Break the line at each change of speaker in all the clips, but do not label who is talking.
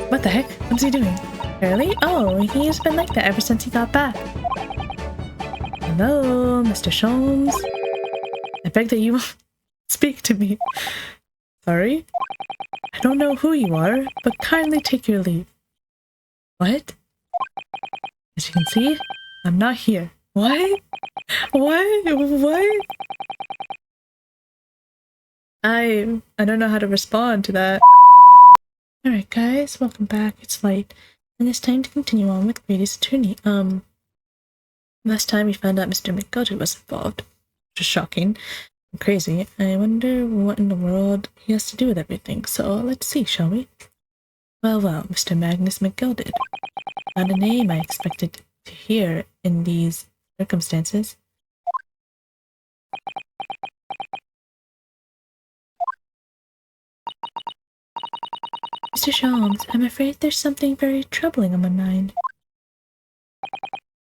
What the heck? What's he doing? Really? Oh, he's been like that ever since he got back. Hello, Mr. Sholmes. I beg that you speak to me. Sorry? I don't know who you are, but kindly take your leave. What? As you can see, I'm not here. What? What? I don't know how to respond to that. Alright guys, welcome back. It's late, and it's time to continue on with Grady's attorney. Last time we found out Mr. McGilder was involved. Which is shocking and crazy. I wonder what in the world he has to do with everything, so let's see, shall we? Well, Mr. Magnus McGilded. Not a name I expected to hear in these circumstances. Mr. Sholmes, I'm afraid there's something very troubling on my mind.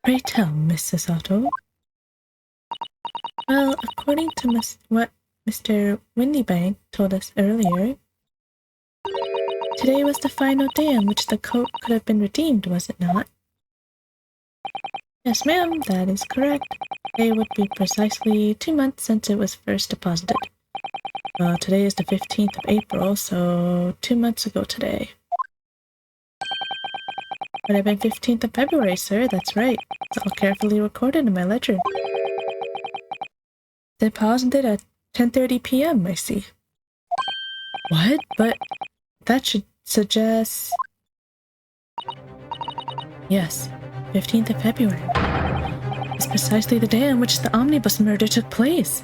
Pray tell, Mrs. Otto. Well, according to what Mr. Windybank told us earlier, today was the final day on which the coat could have been redeemed, was it not? Yes, ma'am, that is correct. Today would be precisely 2 months since it was first deposited. Today is the 15th of April, so 2 months ago today. Would have been 15th of February, sir, that's right. It's all carefully recorded in my ledger. Deposited at 10:30 p.m., I see. What? But that should suggest... Yes, 15th of February. It's precisely the day on which the omnibus murder took place.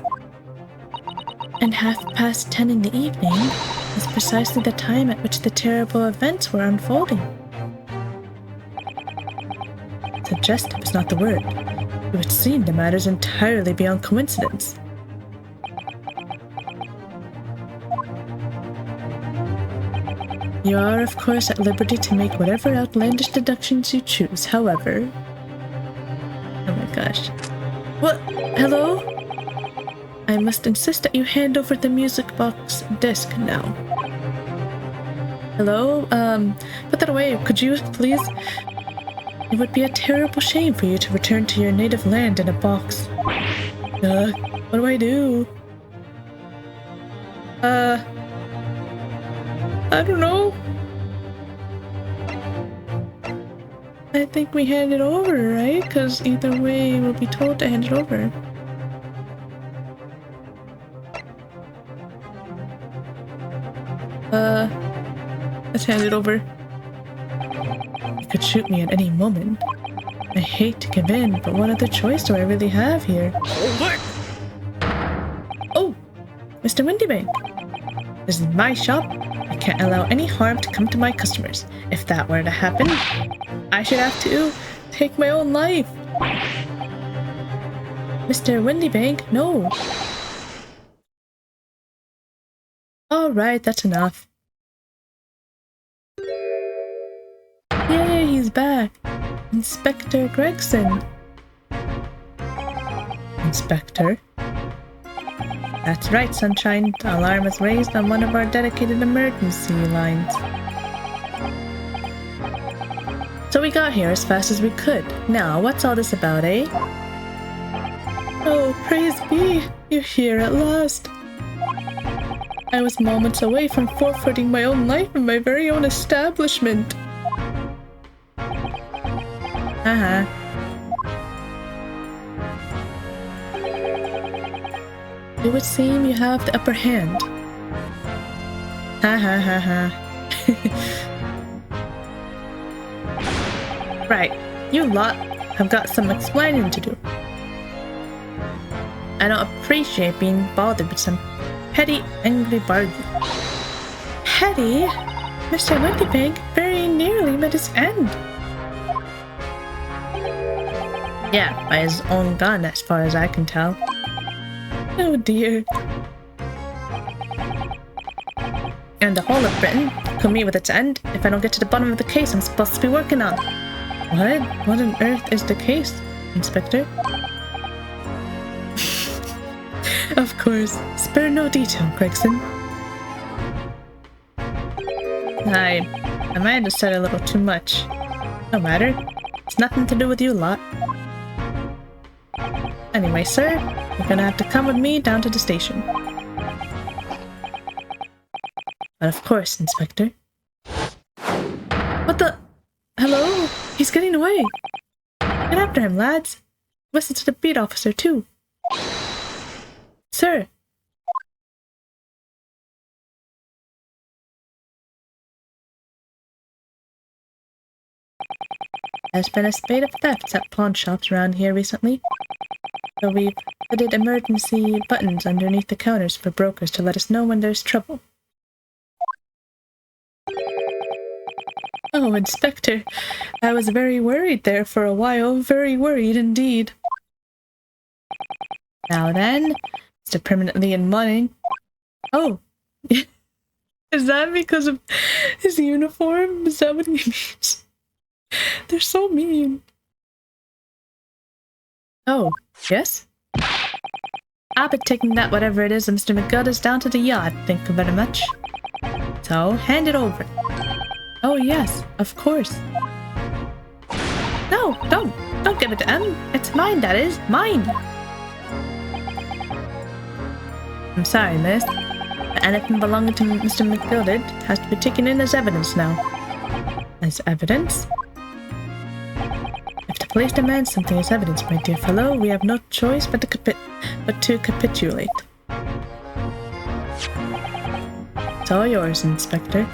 And 10:30 in the evening is precisely the time at which the terrible events were unfolding. Suggestive is not the word. It would seem the matter's entirely beyond coincidence. You are, of course, at liberty to make whatever outlandish deductions you choose, however... Oh my gosh. What? Hello? I must insist that you hand over the music box disc now. Hello? Put that away, could you, please? It would be a terrible shame for you to return to your native land in a box. What do I do? I don't know. I think we hand it over, right? Because either way, we'll be told to hand it over. Let's hand it over. You could shoot me at any moment. I hate to give in, but what other choice do I really have here? Oh! Mr. Windybank! This is my shop. I can't allow any harm to come to my customers. If that were to happen, I should have to take my own life. Mr. Windybank, no. Alright, that's enough. Yay, he's back. Inspector Gregson. Inspector? That's right, Sunshine. The alarm was raised on one of our dedicated emergency lines. So we got here as fast as we could. Now, what's all this about, eh? Oh, praise be! You're here at last. I was moments away from forfeiting my own life in my very own establishment. It would seem you have the upper hand. Right, you lot have got some explaining to do. I don't appreciate being bothered with some petty, angry bargain. Petty? Mr. Windybank very nearly met his end. Yeah, by his own gun, as far as I can tell. Oh dear. And the whole of Britain could meet with its end if I don't get to the bottom of the case I'm supposed to be working on. What? What on earth is the case, Inspector? Of course. Spare no detail, Gregson. I might have said a little too much. No matter. It's nothing to do with you lot. Anyway, sir, you're gonna have to come with me down to the station. But of course, Inspector. What the? Hello? He's getting away! Get after him, lads! Listen to the beat officer, too. Sir! There's been a spate of thefts at pawn shops around here recently. So we've fitted emergency buttons underneath the counters for brokers to let us know when there's trouble. Oh, Inspector, I was very worried there for a while. Very worried indeed. Now then, Mr. Permanently in mourning. Oh, is that because of his uniform? Is that what he means? They're so mean. Oh, yes? I'll be taking that whatever it is Mr. McGilda's down to the yard, thank you very much. So, hand it over. Oh yes, of course. No, don't give it to him. It's mine, that is, mine. I'm sorry, miss. But anything belonging to Mr. McGilded has to be taken in as evidence now. As evidence? If the police demand something as evidence, my dear fellow, we have no choice but to capitulate. It's all yours, Inspector.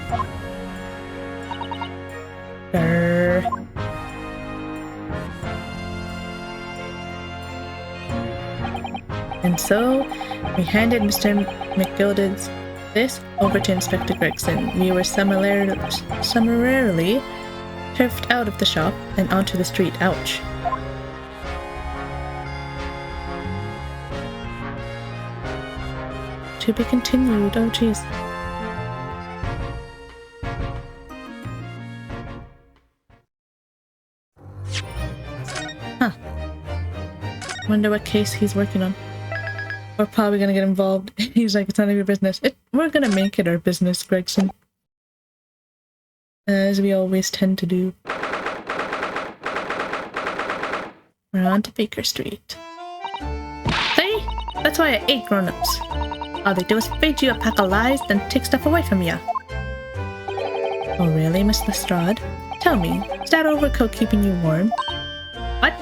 And so, we handed Mr. McGilded's this over to Inspector Gregson. We were summarily turfed out of the shop and onto the street. Ouch. To be continued. Oh, jeez. Huh. Wonder what case he's working on. We're probably gonna get involved. He's like, it's none of your business. We're gonna make it our business, Gregson. As we always tend to do. We're on to Baker Street. See? That's why I hate grown-ups. All they do is feed you a pack of lies, then take stuff away from you. Oh really, Miss Lestrade? Tell me, is that overcoat keeping you warm? What?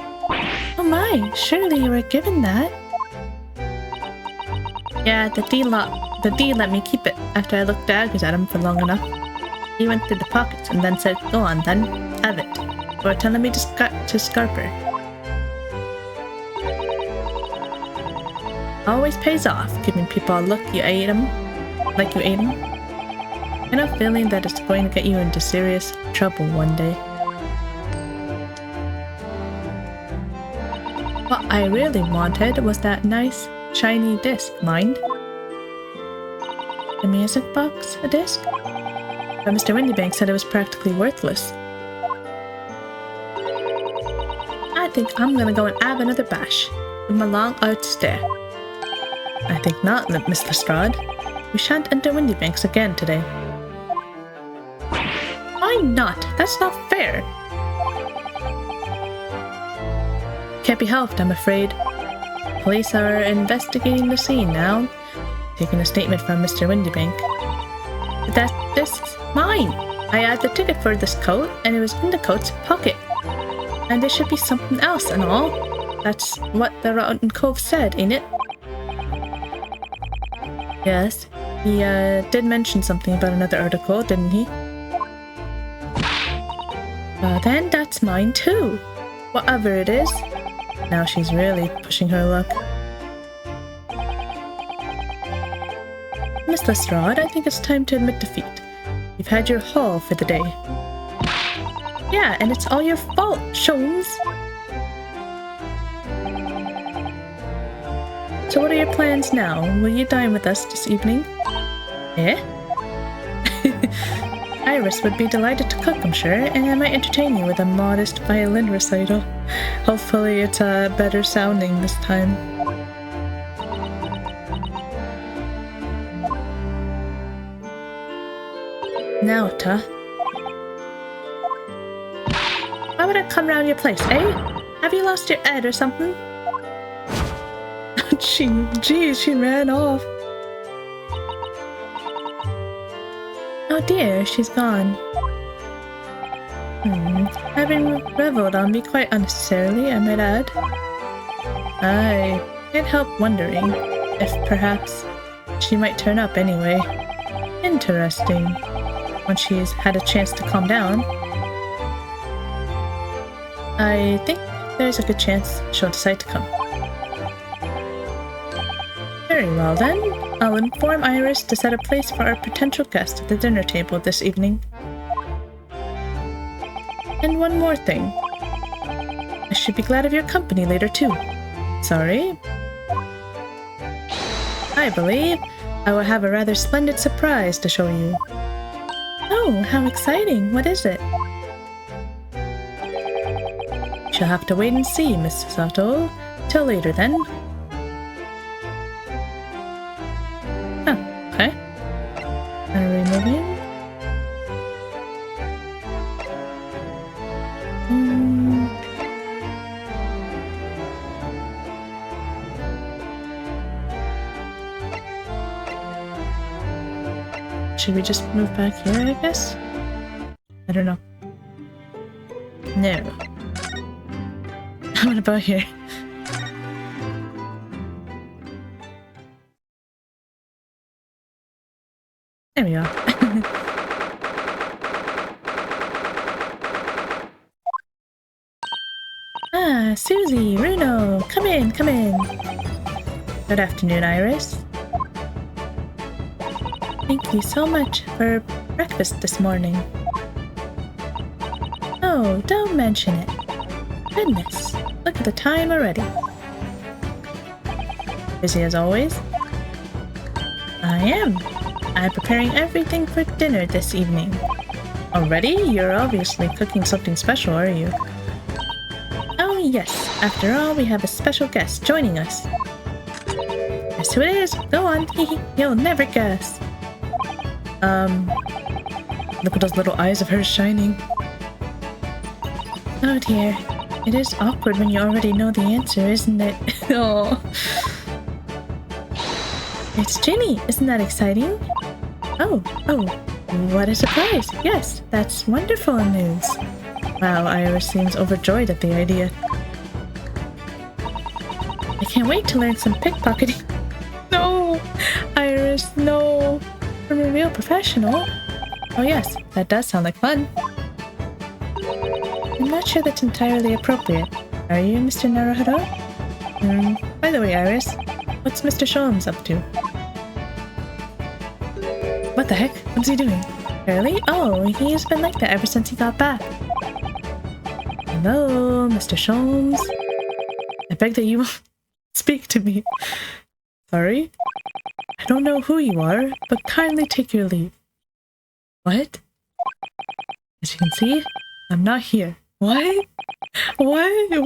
Oh my, surely you were given that. Yeah, the D let me keep it after I looked daggers at him for long enough. He went through the pockets and then said, go on then, have it. Or telling me to scarper. Always pays off, giving people a look you ate them, like you ate them. I have a feeling that it's going to get you into serious trouble one day. What I really wanted was that nice, shiny disc, mind? The music box, a disc? But Mr. Windybank said it was practically worthless. I think I'm gonna go and have another bash with my long arts stare. I think not, Miss Lestrade. We shan't enter Windybanks again today. Why not? That's not fair. Can't be helped, I'm afraid. Police are investigating the scene now, taking a statement from Mr. Windybank. But this is mine! I had the ticket for this coat, and it was in the coat's pocket. And there should be something else and all. That's what the Rotten Cove said, ain't it? Yes, he did mention something about another article, didn't he? Well then, that's mine too. Whatever it is. Now she's really pushing her luck. Miss Lestrade, I think it's time to admit defeat. You've had your haul for the day. Yeah, and it's all your fault, Shones! So what are your plans now? Will you dine with us this evening? Eh? Iris would be delighted to cook, I'm sure, and I might entertain you with a modest violin recital. Hopefully it's better sounding this time. Now, Ta. Why would I come round your place, eh? Have you lost your head or something? Geez, she ran off. Oh dear, she's gone. Having reveled on me quite unnecessarily, I might add. I can't help wondering if perhaps she might turn up anyway. Interesting. When she's had a chance to calm down. I think there's a good chance she'll decide to come. Very well then. I'll inform Iris to set a place for our potential guest at the dinner table this evening. And one more thing. I should be glad of your company later too. Sorry? I believe I will have a rather splendid surprise to show you. Oh, how exciting! What is it? She'll have to wait and see, Miss Sato. Till later then. Oh, okay. Are we moving? Should we just move back here, I guess? I don't know. No. What about here? There we are. Ah, Susie, Runo, come in, come in. Good afternoon, Iris. Thank you so much for breakfast this morning. Oh, don't mention it. Goodness, look at the time already. Busy as always? I am. I'm preparing everything for dinner this evening. Already? You're obviously cooking something special, are you? Oh yes, after all, we have a special guest joining us. Guess who it is? Go on, you'll never guess. Look at those little eyes of hers shining. Oh dear. It is awkward when you already know the answer, isn't it? Oh. It's Ginny! Isn't that exciting? Oh, what a surprise! Yes, that's wonderful news. Wow, Iris seems overjoyed at the idea. I can't wait to learn some pickpocketing. No! Iris, no! From a real professional? Oh yes, that does sound like fun. I'm not sure that's entirely appropriate. Are you, Mr. Naruhodo? By the way, Iris, what's Mr. Sholmes up to? What the heck? What's he doing? Really? Oh, he's been like that ever since he got back. Hello, Mr. Sholmes. I beg that you speak to me. Sorry? I don't know who you are, but kindly take your leave. What? As you can see, I'm not here. What? What?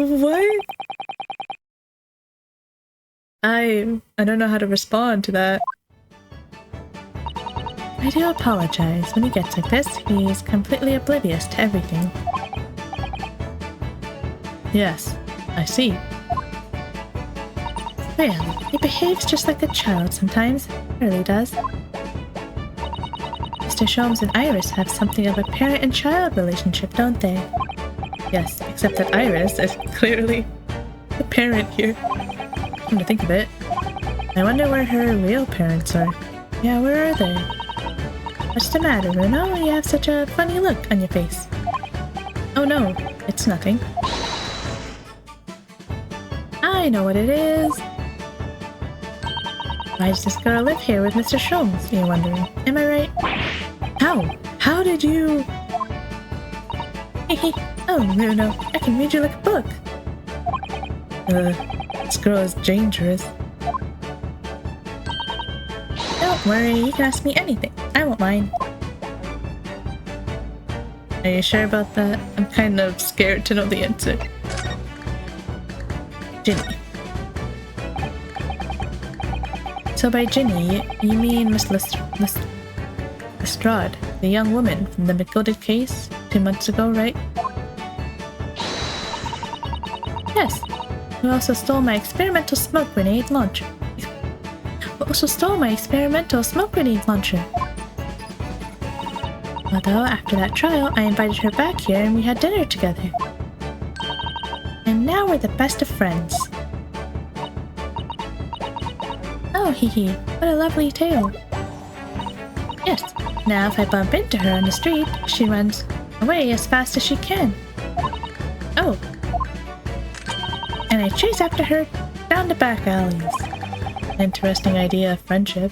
I don't know how to respond to that. I do apologize. When he gets like this, he's completely oblivious to everything. Yes, I see. Really, he behaves just like a child sometimes. He really does. Mr. Sholmes and Iris have something of a parent and child relationship, don't they? Yes, except that Iris is clearly the parent here. Come to think of it. I wonder where her real parents are. Yeah, where are they? What's the matter, Runo? You have such a funny look on your face. Oh no, it's nothing. I know what it is. Why does this girl live here with Mr. Sholmes, you're wondering? Am I right? How? How did you... Oh, Runo, I can read you like a book. This girl is dangerous. Don't worry, you can ask me anything. I won't mind. Are you sure about that? I'm kind of scared to know the answer. Ginny. So by Ginny, you mean Miss Lestrade, the young woman from the McGilded case 2 months ago, right? Yes. You also stole my experimental smoke grenade launcher. Although, after that trial, I invited her back here and we had dinner together. And now we're the best of friends. Oh, hee hee, what a lovely tale. Yes, now if I bump into her on the street, she runs away as fast as she can. Oh. And I chase after her down the back alleys. Interesting idea of friendship.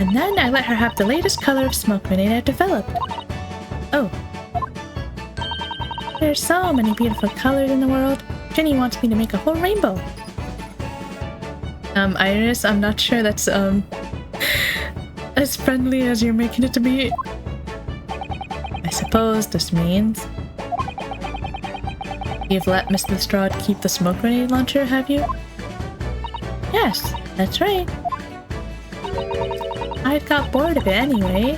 And then I let her have the latest color of smoke grenade I've developed. Oh. There's so many beautiful colors in the world. Jenny wants me to make a whole rainbow. Iris, I'm not sure that's, as friendly as you're making it to be. I suppose this means you've let Miss Lestrade keep the smoke grenade launcher, have you? Yes, that's right. I got bored of it anyway.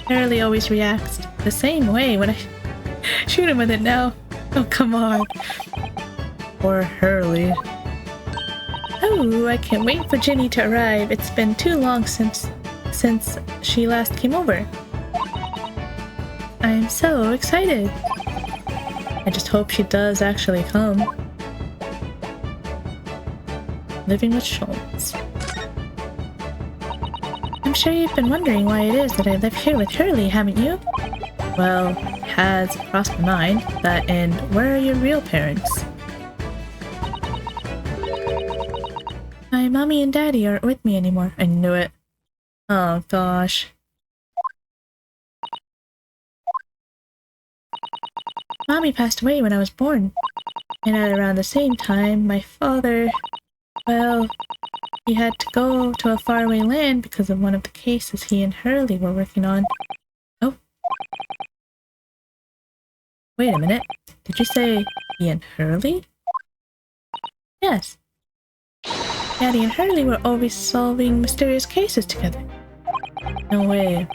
Hurley always reacts the same way when I shoot him with it now. Oh, come on. Poor Hurley. Oh, I can't wait for Ginny to arrive. It's been too long since she last came over. I'm so excited. I just hope she does actually come. Living with Sholmes. I'm sure you've been wondering why it is that I live here with Hurley, haven't you? Well, it has crossed my mind that, and where are your real parents? My mommy and daddy aren't with me anymore. I knew it. Oh gosh. Mommy passed away when I was born. And at around the same time, my father, well, he had to go to a faraway land because of one of the cases he and Hurley were working on. Oh. Wait a minute. Did you say he and Hurley? Yes. Daddy and Hurley were always solving mysterious cases together. No way.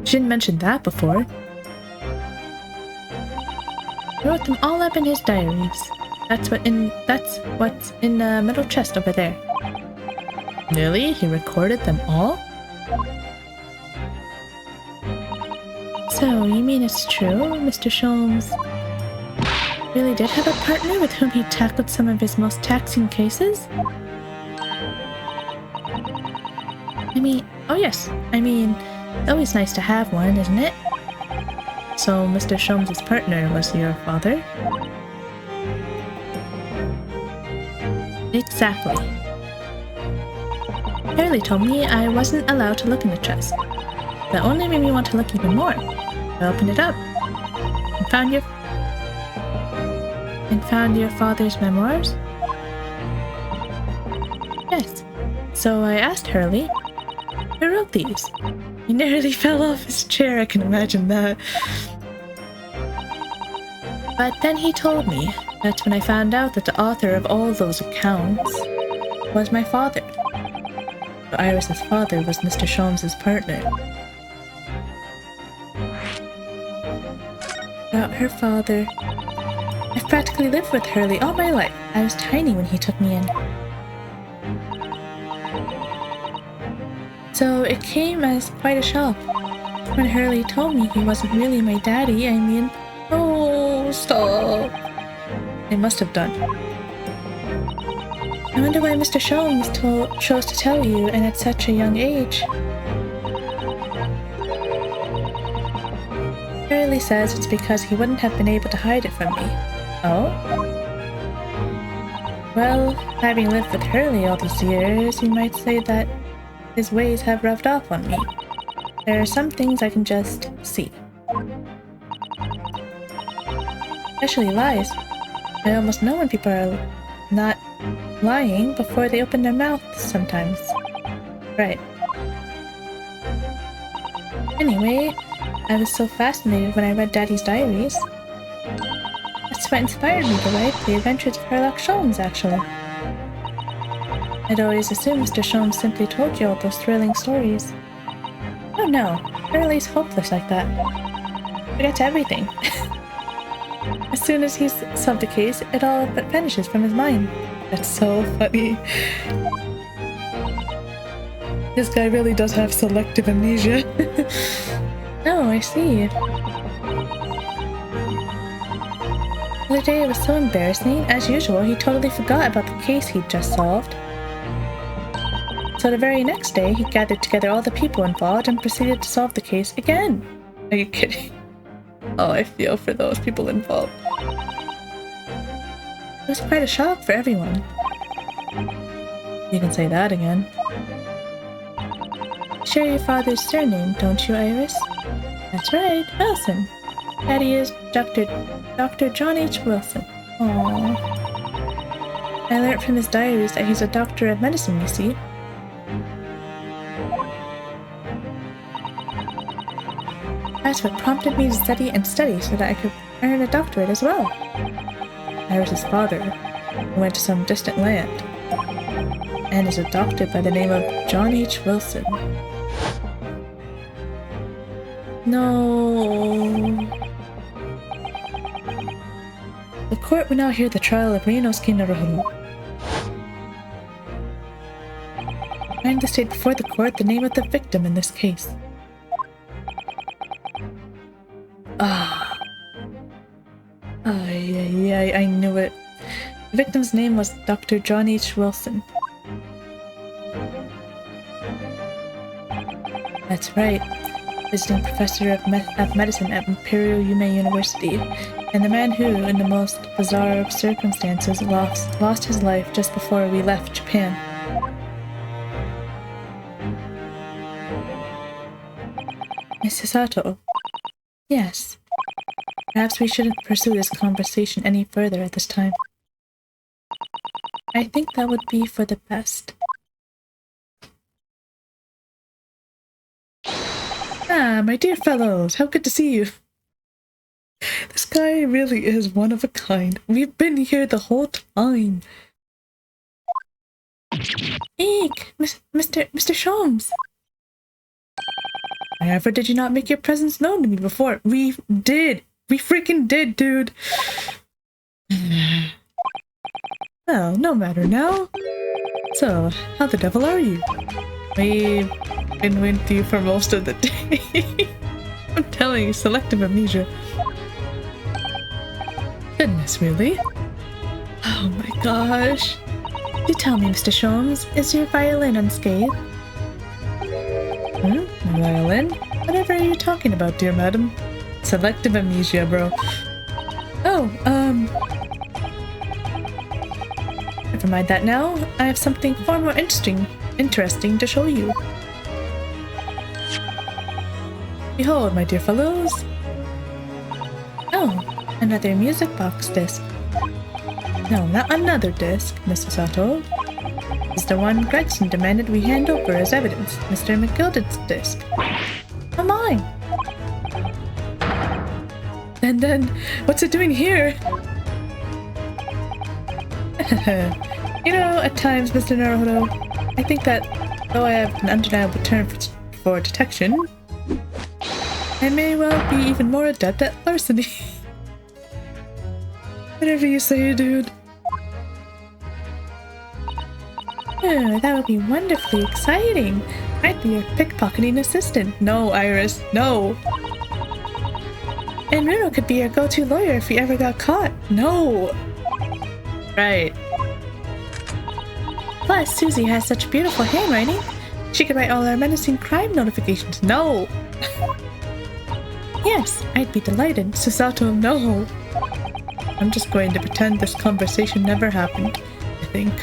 She didn't mention that before. He wrote them all up in his diaries. That's what's in the middle chest over there. Really? He recorded them all? So, you mean it's true, Mr. Sholmes really did have a partner with whom he tackled some of his most taxing cases? Oh yes, it's always nice to have one, isn't it? So, Mr. Sholmes' partner was your father? Exactly. Hurley told me I wasn't allowed to look in the chest. That only made me want to look even more. I opened it up and found your father's memoirs? Yes. So I asked Hurley, who wrote these? He nearly fell off his chair, I can imagine that. But then he told me. That's when I found out that the author of all those accounts was my father. So Iris's father was Mr. Sholmes' partner. About her father, I've practically lived with Hurley all my life. I was tiny when he took me in. So it came as quite a shock when Hurley told me he wasn't really my daddy. Oh, stop. They must have done. I wonder why Mr. Sholmes chose to tell you, and at such a young age. Hurley says it's because he wouldn't have been able to hide it from me. Oh? Well, having lived with Hurley all these years, you might say that his ways have rubbed off on me. There are some things I can just see. Especially lies. I almost know when people are not lying before they open their mouths sometimes. Right. Anyway, I was so fascinated when I read Daddy's diaries. That's what inspired me to write The Adventures of Sherlock Sholmes, actually. I'd always assumed Mr. Sholmes simply told you all those thrilling stories. Oh no, Hurley's hopeless like that. Forgets everything. As soon as he's solved the case, it all but vanishes from his mind. That's so funny. This guy really does have selective amnesia. Oh, I see. The other day it was so embarrassing. As usual, he totally forgot about the case he'd just solved. So the very next day, he gathered together all the people involved and proceeded to solve the case again. Are you kidding? Oh, I feel for those people involved. It was quite a shock for everyone. You can say that again. Share your father's surname, don't you, Iris? That's right, Wilson. Daddy is Dr. John H. Wilson. Aww. I learned from his diaries that he's a doctor of medicine, you see. That's what prompted me to study and study so that I could earn a doctorate as well. Iris's father, who went to some distant land, and is a doctor by the name of John H. Wilson. No. The court will now hear the trial of Ryunosuke Naruhodo. Trying to state before the court the name of the victim in this case. I knew it. The victim's name was Dr. John H. Wilson. That's right. Visiting professor of medicine at Imperial Yume University, and the man who, in the most bizarre circumstances, lost his life just before we left Japan. Mrs. Sato. Yes. Perhaps we shouldn't pursue this conversation any further at this time. I think that would be for the best. Ah, my dear fellows, how good to see you. This guy really is one of a kind. We've been here the whole time. Eek, Mr. Sholmes. However, did you not make your presence known to me before? We did. We freaking did, dude. Well, no matter now. So, how the devil are you? We've been with you for most of the day. I'm telling you, selective amnesia. Goodness, really? Oh my gosh. Do tell me, Mr. Sholmes, is your violin unscathed? Violin? Whatever are you talking about, dear madam? Selective amnesia, bro. Oh, never mind that now. I have something far more interesting to show you. Behold, my dear fellows. Oh, another music box disc. No, not another disc, Mrs. Sato. It's the one Gregson demanded we hand over as evidence, Mr. McGilded's disc. Oh my! And then, what's it doing here? You know, at times, Mr. Naruhodo, I think that though I have an undeniable term for detection, I may well be even more adept at larceny. Whatever you say, dude. Oh, that would be wonderfully exciting. I'd be your pickpocketing assistant. No, Iris, no. And Runo could be your go-to lawyer if we ever got caught. No. Right. Plus, Susie has such beautiful handwriting. She could write all our menacing crime notifications. No. Yes, I'd be delighted. Susato, no. I'm just going to pretend this conversation never happened, I think.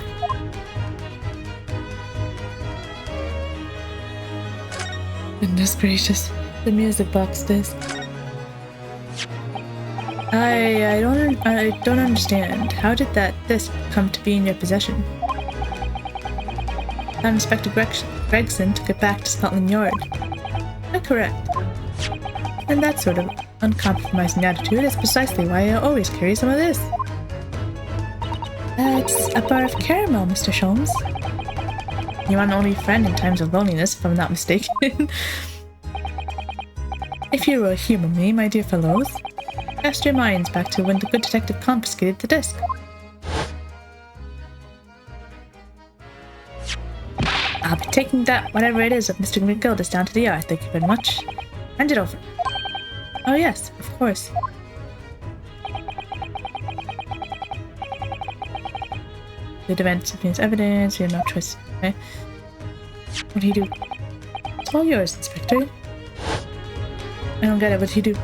Goodness gracious, the music box disc. I don't understand. How did that disc come to be in your possession? Inspector Gregson took it back to Scotland Yard. Am I correct? And that sort of uncompromising attitude is precisely why I always carry some of this. It's a bar of caramel, Mr. Sholmes. You're my only friend in times of loneliness, if I'm not mistaken. If you will humor me, my dear fellows. Cast your minds back to when the good detective confiscated the disc. I'll be taking that, whatever it is, of Mr. McGilda's down to the yard. Thank you very much. Hand it over. Oh yes, of course. The event subpoenas evidence, you have no choice. Okay. What do you do? It's all yours, Inspector. I don't get it, what do you do?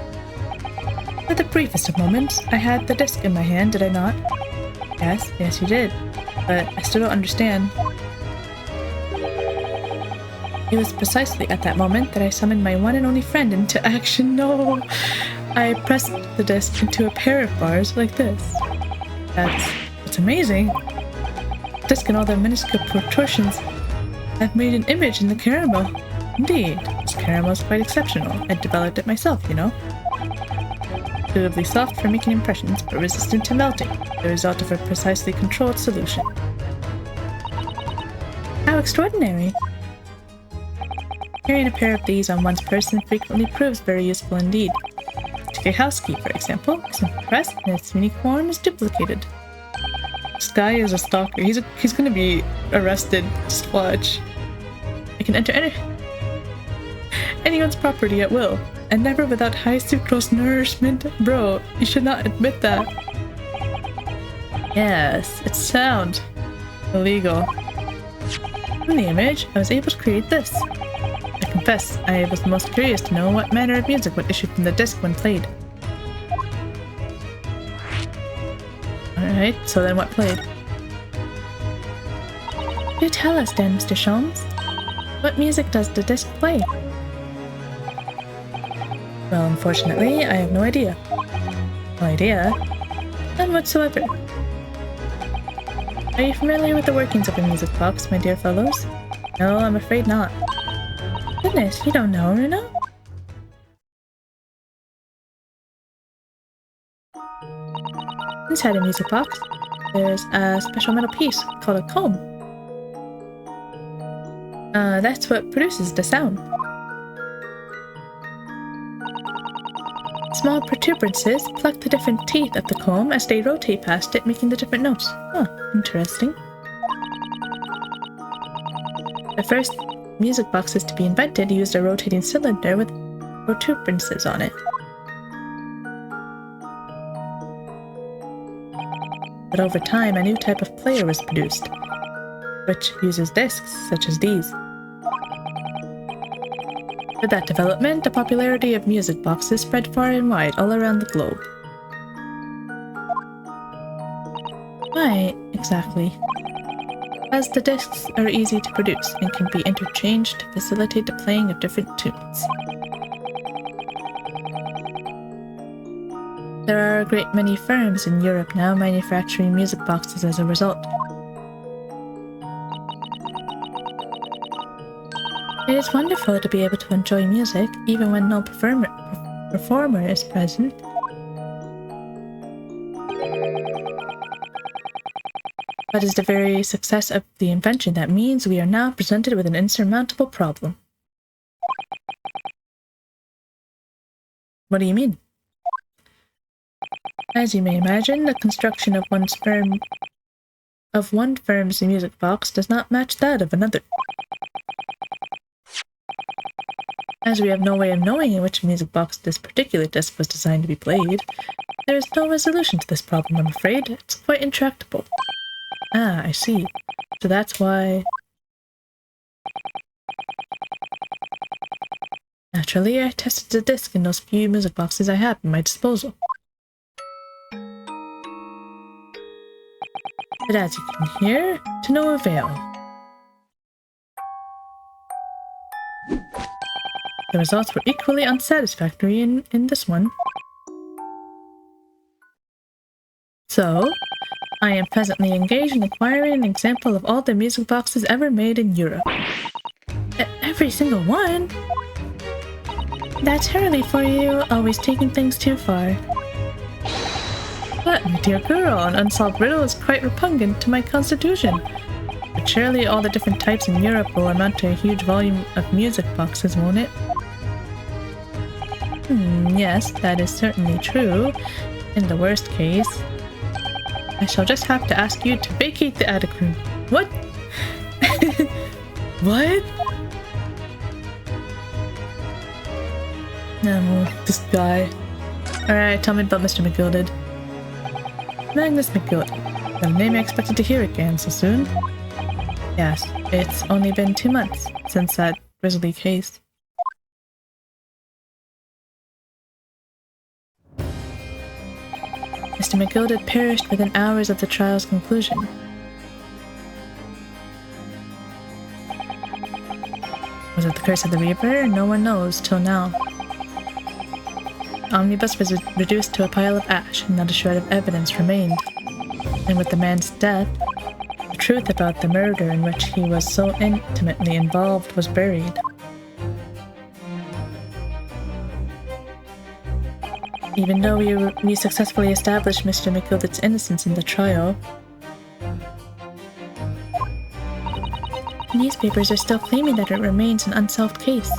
For the briefest of moments, I had the disc in my hand, did I not? Yes, you did. But I still don't understand. It was precisely at that moment that I summoned my one and only friend into action. No! I pressed the disc into a pair of bars like this. That's amazing. The disc and all their minuscule proportions have made an image in the caramel. Indeed, this caramel is quite exceptional. I developed it myself, you know. Suitably soft for making impressions, but resistant to melting, the result of a precisely controlled solution. How extraordinary! Carrying a pair of these on one's person frequently proves very useful indeed. Take a house key, for example, is pressed and its unique form is duplicated. This guy is a stalker. He's gonna be arrested. Just watch. I can enter anyone's property at will, and never without high sucrose nourishment. Bro, you should not admit that. Yes, it sounds illegal. From the image, I was able to create this. I confess, I was most curious to know what manner of music would issue from the disc when played. Alright, so then what played? Do tell us then, Mr. Sholmes. What music does the disc play? Well, unfortunately, I have no idea. No idea? None whatsoever. Are you familiar with the workings of a music box, my dear fellows? No, I'm afraid not. Goodness, you don't know, Runo? Inside a music box, there's a special metal piece called a comb. That's what produces the sound. Small protuberances pluck the different teeth of the comb as they rotate past it, making the different notes. Huh, interesting. The first music boxes to be invented used a rotating cylinder with protuberances on it. But over time, a new type of player was produced, which uses discs such as these. With that development, the popularity of music boxes spread far and wide all around the globe. Why, exactly? As the discs are easy to produce and can be interchanged to facilitate the playing of different tunes. There are a great many firms in Europe now manufacturing music boxes as a result. It is wonderful to be able to enjoy music even when no performer is present. But is the very success of the invention that means we are now presented with an insurmountable problem. What do you mean? As you may imagine, the construction of one firm's music box does not match that of another. As we have no way of knowing in which music box this particular disc was designed to be played, there is no resolution to this problem, I'm afraid. It's quite intractable. Ah, I see. So that's why... Naturally, I tested the disc in those few music boxes I had at my disposal. But as you can hear, to no avail. The results were equally unsatisfactory in this one. So, I am presently engaged in acquiring an example of all the music boxes ever made in Europe. Every single one? That's early for you, always taking things too far. But, my dear girl, an unsolved riddle is quite repugnant to my constitution. But surely all the different types in Europe will amount to a huge volume of music boxes, won't it? Yes, that is certainly true. In the worst case, I shall just have to ask you to vacate the attic room. What? What? No, this guy. Alright, tell me about Mr. McGilded. Magnus McGilded. The name I expected to hear again so soon. Yes, it's only been 2 months since that grisly case. Mr. McGilded perished within hours of the trial's conclusion. Was it the curse of the Reaper? No one knows till now. The omnibus was reduced to a pile of ash, and not a shred of evidence remained. And with the man's death, the truth about the murder in which he was so intimately involved was buried. Even though we successfully established Mr. McGilded's innocence in the trial, newspapers are still claiming that it remains an unsolved case.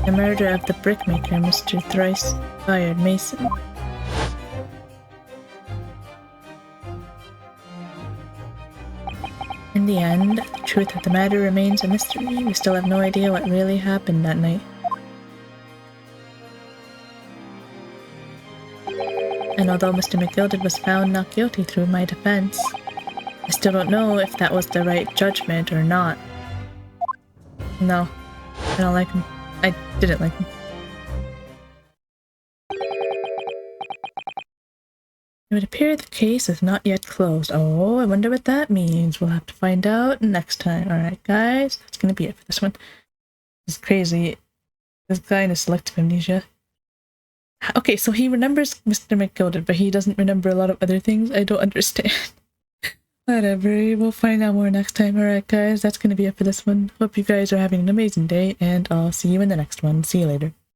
The murder of the brickmaker, Mr. Thrice-fired Mason. In the end, the truth of the matter remains a mystery. We still have no idea what really happened that night. And although Mr. McGilded was found not guilty through my defense, I still don't know if that was the right judgment or not. No, I don't like him. I didn't like him. It would appear the case is not yet closed. Oh, I wonder what that means. We'll have to find out next time. Alright, guys, that's gonna be it for this one. This is crazy. This guy has selective amnesia. Okay, so he remembers Mr. McGilded, but he doesn't remember a lot of other things. I don't understand. Whatever, we'll find out more next time. Alright, guys, that's gonna be it for this one. Hope you guys are having an amazing day, and I'll see you in the next one. See you later.